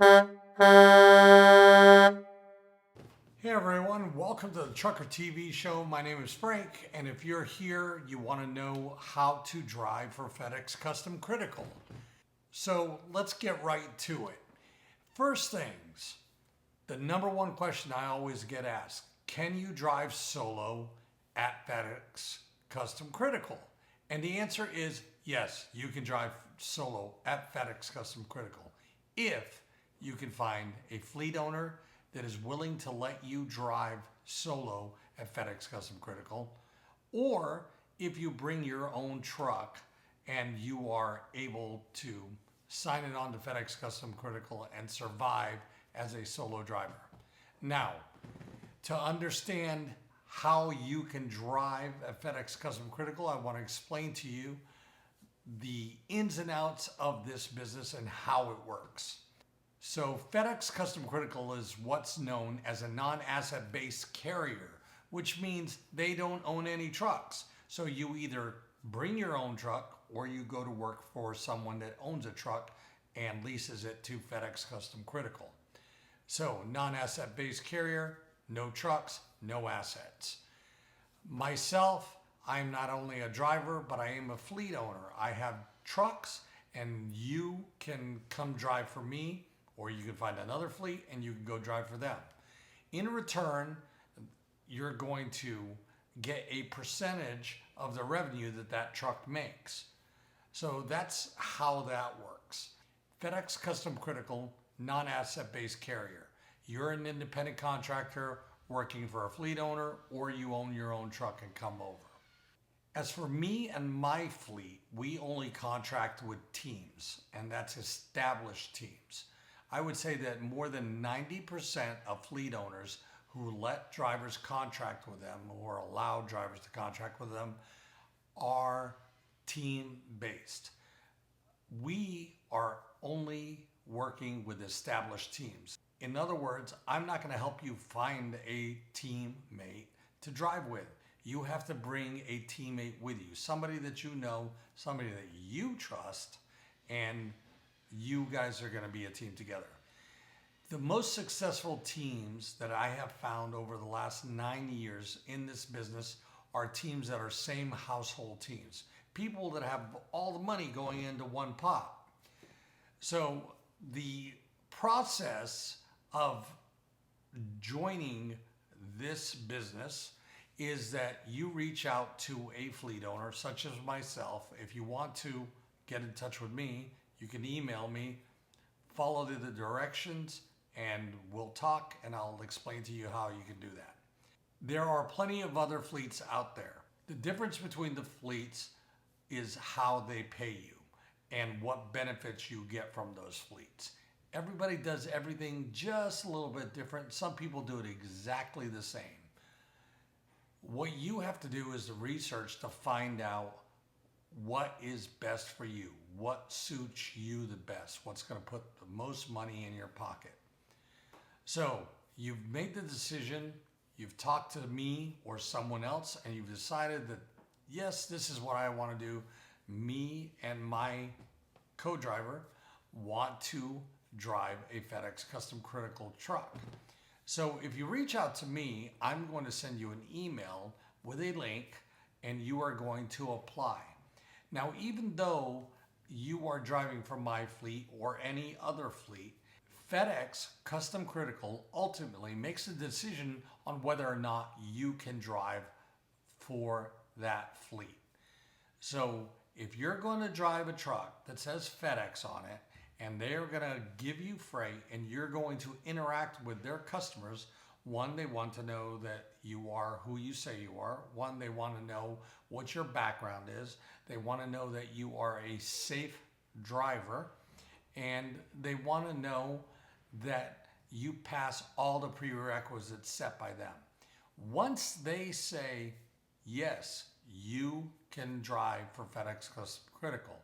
Hey everyone, welcome to the Trucker TV show. My name is Frank, and if you're here, you want to know how to drive for FedEx Custom Critical. So let's get right to it. First things, the number one question I always get asked, can you drive solo at FedEx Custom Critical? And the answer is yes, you can drive solo at FedEx Custom Critical if you can find a fleet owner that is willing to let you drive solo at FedEx Custom Critical, or if you bring your own truck and you are able to sign it on to FedEx Custom Critical and survive as a solo driver. Now, to understand how you can drive at FedEx Custom Critical, I want to explain to you the ins and outs of this business and how it works. So FedEx Custom Critical is what's known as a non-asset based carrier, which means they don't own any trucks. So you either bring your own truck or you go to work for someone that owns a truck and leases it to FedEx Custom Critical. So non-asset based carrier, no trucks, no assets. Myself, I'm not only a driver, but I am a fleet owner. I have trucks and you can come drive for me, or you can find another fleet and you can go drive for them. In return, you're going to get a percentage of the revenue that that truck makes. So that's how that works. FedEx Custom Critical, non-asset based carrier. You're an independent contractor working for a fleet owner, or you own your own truck and come over. As for me and my fleet, we only contract with teams, and that's established teams. I would say that more than 90% of fleet owners who let drivers contract with them or allow drivers to contract with them are team based. We are only working with established teams. In other words, I'm not going to help you find a teammate to drive with. You have to bring a teammate with you, somebody that you know, somebody that you trust, and you guys are going to be a team together. The most successful teams that I have found over the last 9 years in this business are teams that are same household teams, people that have all the money going into one pot. So the process of joining this business is that you reach out to a fleet owner such as myself. If you want to get in touch with me, you can email me, follow the directions, and we'll talk and I'll explain to you how you can do that. There are plenty of other fleets out there. The difference between the fleets is how they pay you and what benefits you get from those fleets. Everybody does everything just a little bit different. Some people do it exactly the same. What you have to do is the research to find out what is best for you, what suits you the best, what's going to put the most money in your pocket. So you've made the decision, you've talked to me or someone else, and you've decided that, yes, this is what I want to do. Me and my co-driver want to drive a FedEx Custom Critical truck. So if you reach out to me, I'm going to send you an email with a link and you are going to apply. Now, even though you are driving for my fleet or any other fleet, FedEx Custom Critical ultimately makes a decision on whether or not you can drive for that fleet. So if you're going to drive a truck that says FedEx on it, and they're going to give you freight and you're going to interact with their customers, one, they want to know that you are who you say you are. One, they want to know what your background is. They want to know that you are a safe driver, and they want to know that you pass all the prerequisites set by them. Once they say, yes, you can drive for FedEx Custom Critical,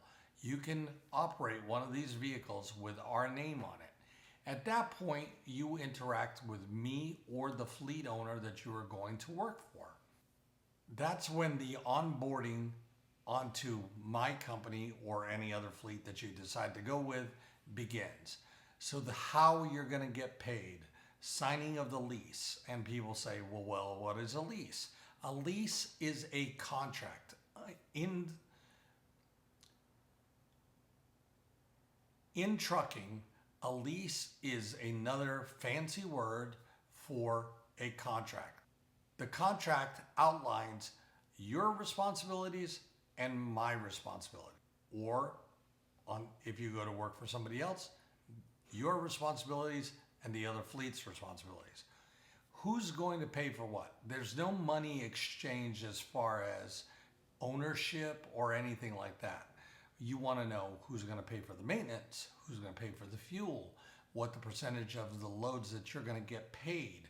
you can operate one of these vehicles with our name on it. At that point, you interact with me or the fleet owner that you are going to work for. That's when the onboarding onto my company or any other fleet that you decide to go with begins. So the how you're going to get paid, signing of the lease. And people say, well, what is a lease? A lease is a contract. In trucking, a lease is another fancy word for a contract. The contract outlines your responsibilities and my responsibility. Or if you go to work for somebody else, your responsibilities and the other fleet's responsibilities. Who's going to pay for what? There's no money exchange as far as ownership or anything like that. You want to know who's going to pay for the maintenance, who's going to pay for the fuel, what the percentage of the loads that you're going to get paid,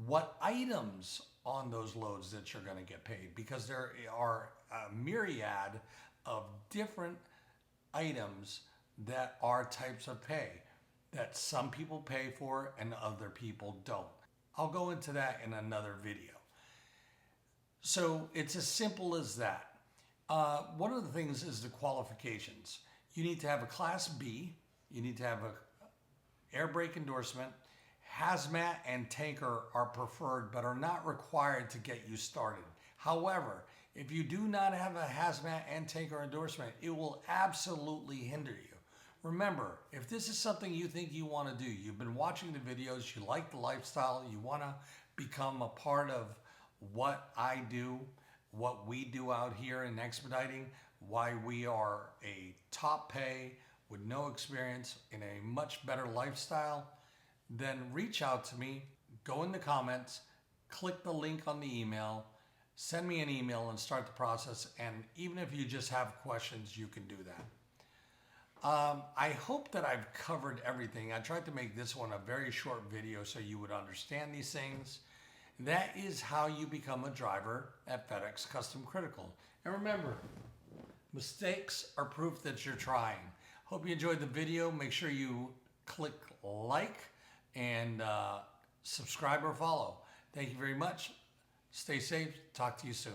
what items on those loads that you're going to get paid, because there are a myriad of different items that are types of pay that some people pay for and other people don't. I'll go into that in another video. So it's as simple as that. One of the things is the qualifications. You need to have a Class B, you need to have a air brake endorsement. Hazmat and tanker are preferred but are not required to get you started. However, if you do not have a hazmat and tanker endorsement, it will absolutely hinder you. Remember, if this is something you think you want to do, you've been watching the videos, you like the lifestyle, you want to become a part of what I do, what we do out here in expediting, why we are a top pay with no experience in a much better lifestyle, then reach out to me, go in the comments, click the link on the email, send me an email and start the process. And even if you just have questions, you can do that. I hope that I've covered everything. I tried to make this one a very short video so you would understand these things. That is how you become a driver at FedEx Custom Critical. And remember, mistakes are proof that you're trying. Hope you enjoyed the video. Make sure you click like and subscribe or follow. Thank you very much. Stay safe. Talk to you soon.